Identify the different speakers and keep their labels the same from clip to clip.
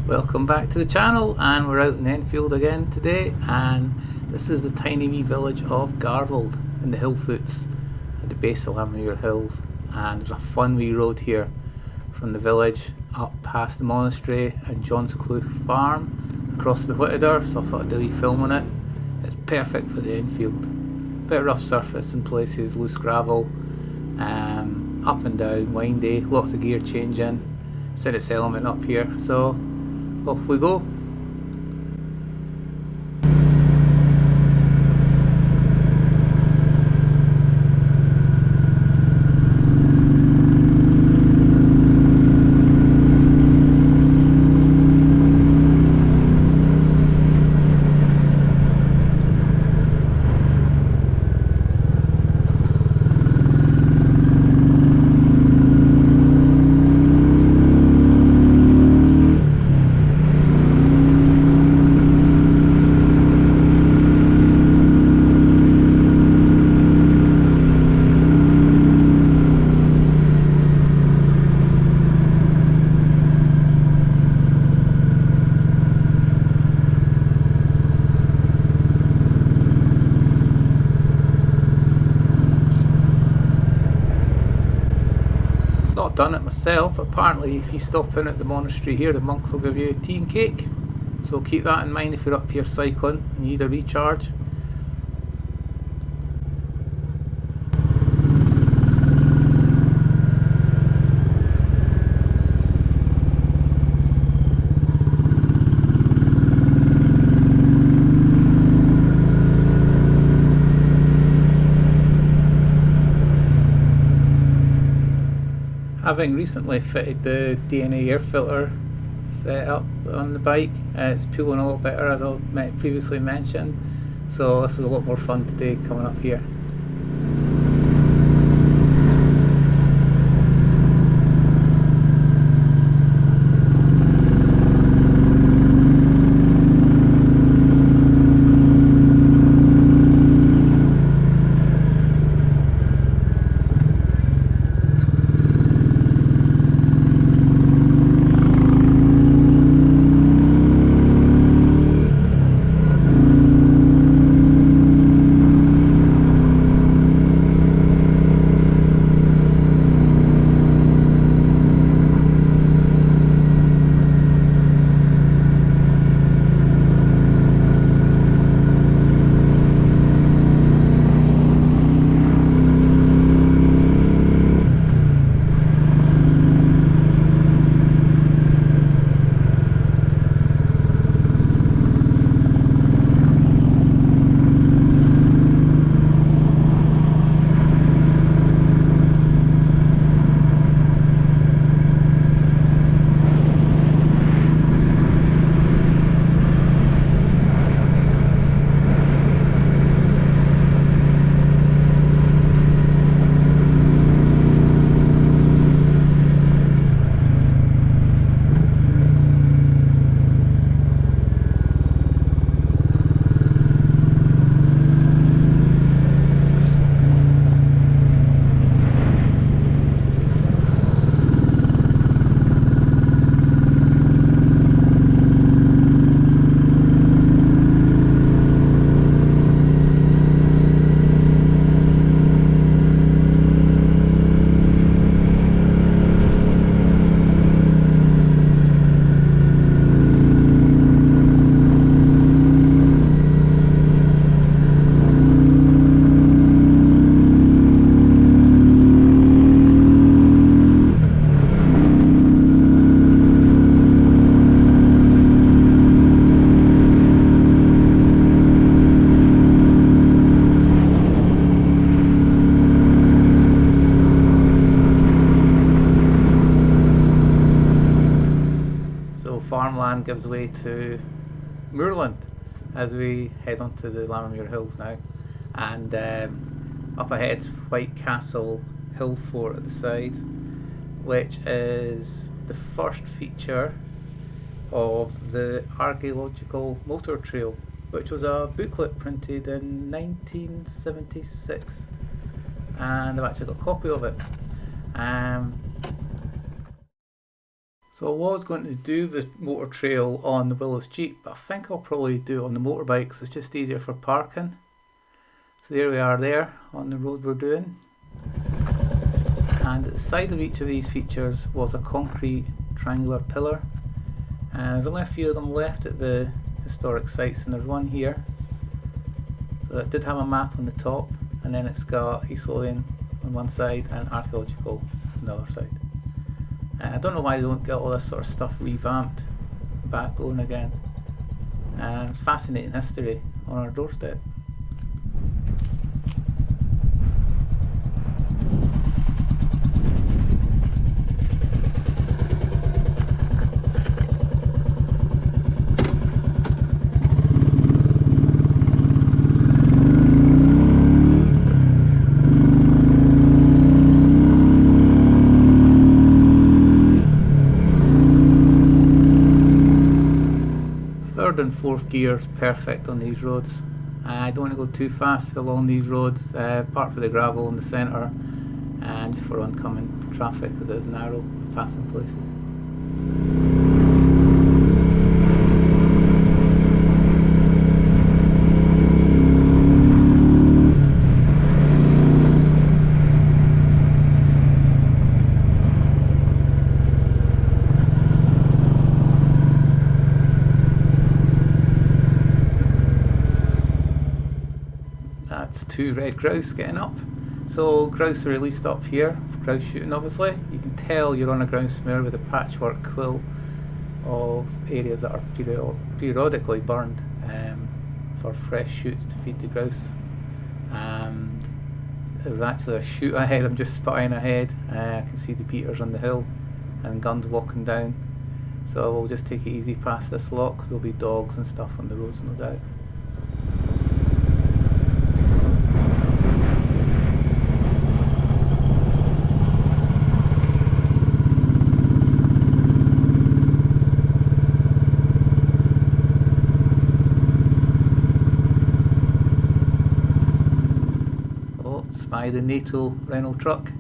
Speaker 1: Welcome back to the channel, and we're out in Enfield again today, and this is the tiny wee village of Garvald in the hill foots at the base of Lammermuir Hills. And there's a fun wee road here from the village up past the monastery and John's Kloof farm across the Whiteadder, so I thought I'd do a wee film on it. It's perfect for the Enfield. Bit of rough surface in places, loose gravel, up and down, windy, lots of gear changing, Sept element up here, so off we go. Not done it myself. Apparently if you stop in at the monastery here, the monks will give you tea and cake, so keep that in mind if you're up here cycling and you need a recharge. Having recently fitted the DNA air filter set up on the bike, it's pulling a lot better, as I previously mentioned, so this is a lot more fun today coming up here. Farmland gives way to moorland as we head onto the Lammermuir Hills now, and up ahead White Castle Hill Fort at the side, which is the first feature of the Archaeological Motor Trail, which was a booklet printed in 1976, and I've actually got a copy of it. So I was going to do the motor trail on the Willow's Jeep, but I think I'll probably do it on the motorbike because it's just easier for parking. So there we are there on the road we're doing. And at the side of each of these features was a concrete triangular pillar. And there's only a few of them left at the historic sites, and there's one here. So it did have a map on the top, and then it's got East Lothian on one side and archaeological on the other side. I don't know why they don't get all this sort of stuff revamped, back going again. It's fascinating history on our doorstep. Third and fourth gears perfect on these roads. I don't want to go too fast along these roads, apart from the gravel in the centre, and just for oncoming traffic as it is narrow with passing places. That's 2 red grouse getting up. So grouse are released up here, grouse shooting obviously. You can tell you're on a grouse moor with a patchwork quilt of areas that are periodically burned for fresh shoots to feed the grouse. And there's actually a shoot ahead, I'm just spotting ahead. I can see the beaters on the hill and guns walking down. So we'll just take it easy past this lock, because there'll be dogs and stuff on the roads no doubt. By the NATO Renault truck,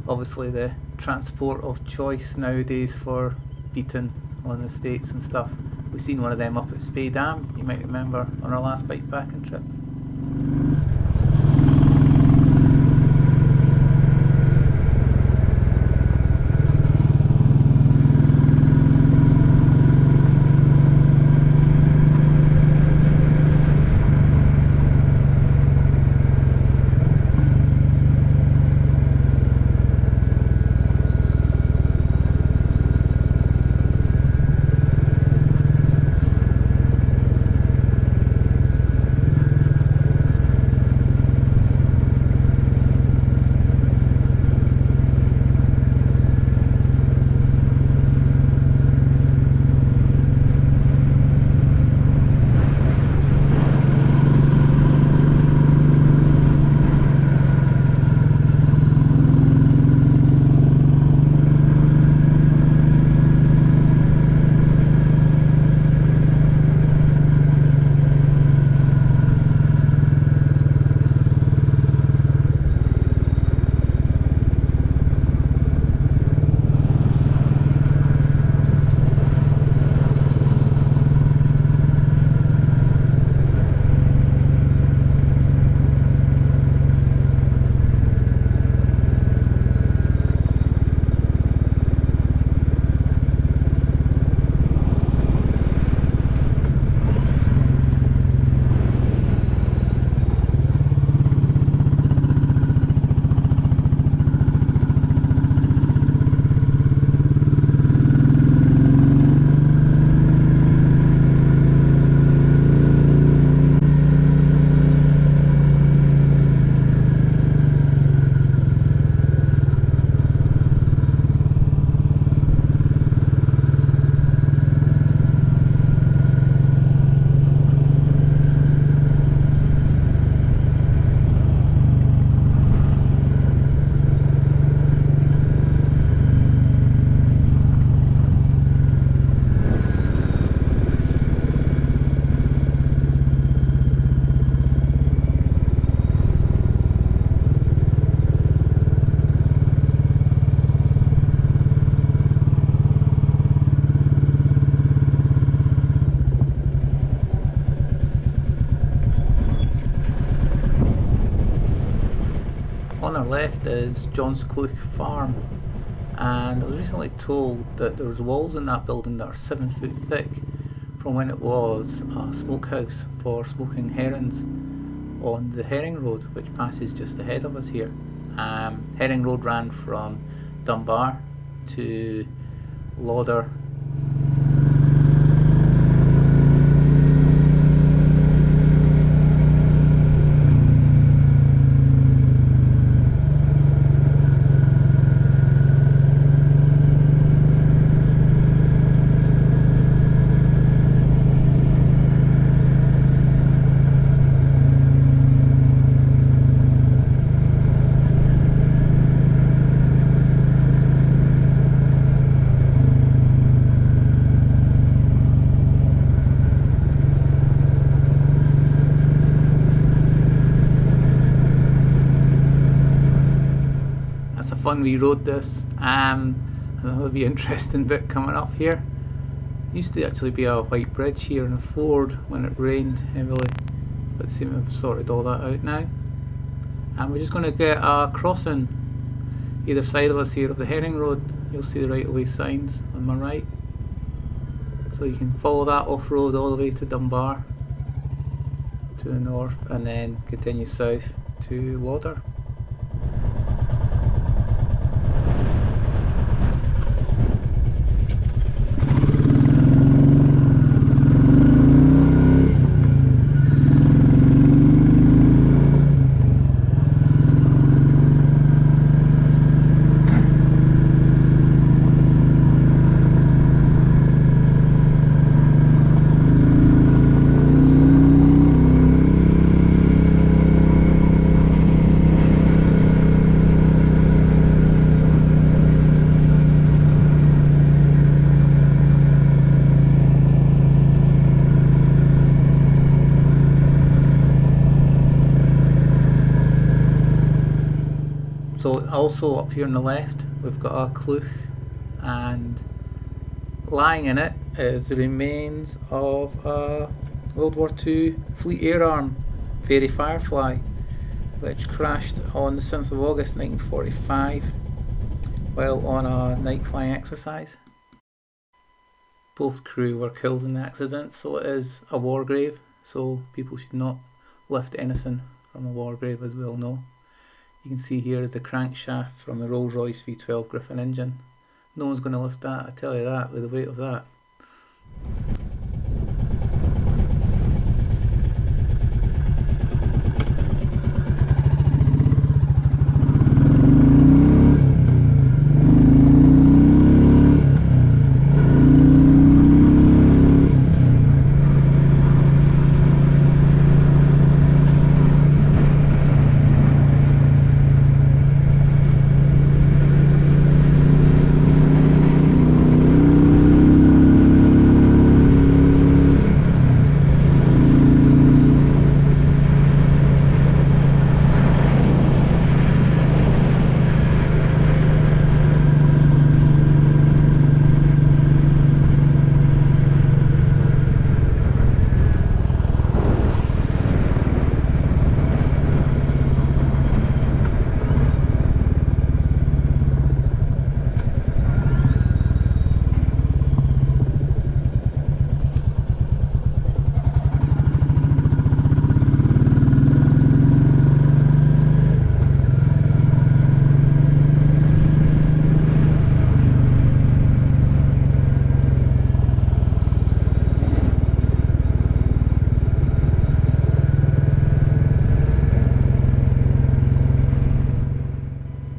Speaker 1: obviously the transport of choice nowadays for beating on the estates and stuff. We've seen one of them up at Spey Dam, you might remember, on our last bike packing trip. left is John's Clough Farm, and I was recently told that there's walls in that building that are 7 foot thick from when it was a smokehouse for smoking herons on the Herring Road, which passes just ahead of us here. Herring Road ran from Dunbar to Lauder. That's a fun wee road this, and that'll be an interesting bit coming up here. Used to actually be a white bridge here and a ford when it rained heavily, but seem to have sorted all that out now. And we're just going to get a crossing either side of us here of the Herring Road. You'll see the right of way signs on my right, so you can follow that off road all the way to Dunbar to the north and then continue south to Lauder. So also up here on the left we've got a clough, and lying in it is the remains of a World War II Fleet Air Arm Fairy Firefly, which crashed on the 7th of August 1945 while on a night flying exercise. Both crew were killed in the accident, so it is a war grave, so people should not lift anything from a war grave, as we all know. You can see here is the crankshaft from the Rolls-Royce V12 Griffin engine. No one's going to lift that, I tell you that, with the weight of that.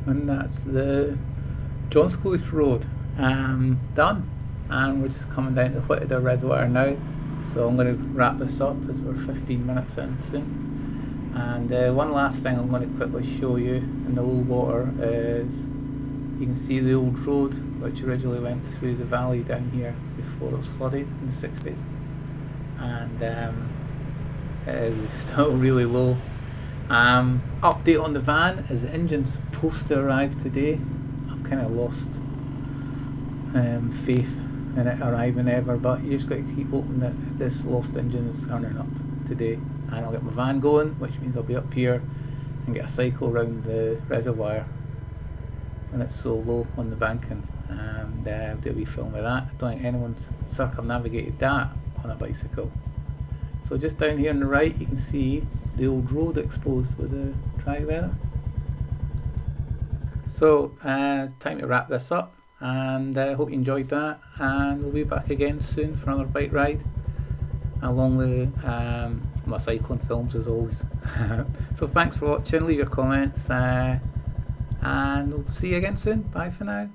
Speaker 1: And that's the John's Clough Road done, and we're just coming down to Whiteadder Reservoir now, so I'm going to wrap this up as we're 15 minutes in soon. And one last thing I'm going to quickly show you in the low water is you can see the old road which originally went through the valley down here before it was flooded in the 60s, and it is still really low. Update on the van is the engine's supposed to arrive today. I've kind of lost faith in it arriving ever, but you just got to keep hoping that this lost engine is turning up today, and I'll get my van going, which means I'll be up here and get a cycle around the reservoir when it's so low on the banking, and I'll do a wee film of that. I don't think anyone's circumnavigated that on a bicycle. So just down here on the right you can see the old road exposed with the dry weather. So it's time to wrap this up, and I hope you enjoyed that, and we'll be back again soon for another bike ride along with my cycling films as always. So thanks for watching, leave your comments, and we'll see you again soon. Bye for now.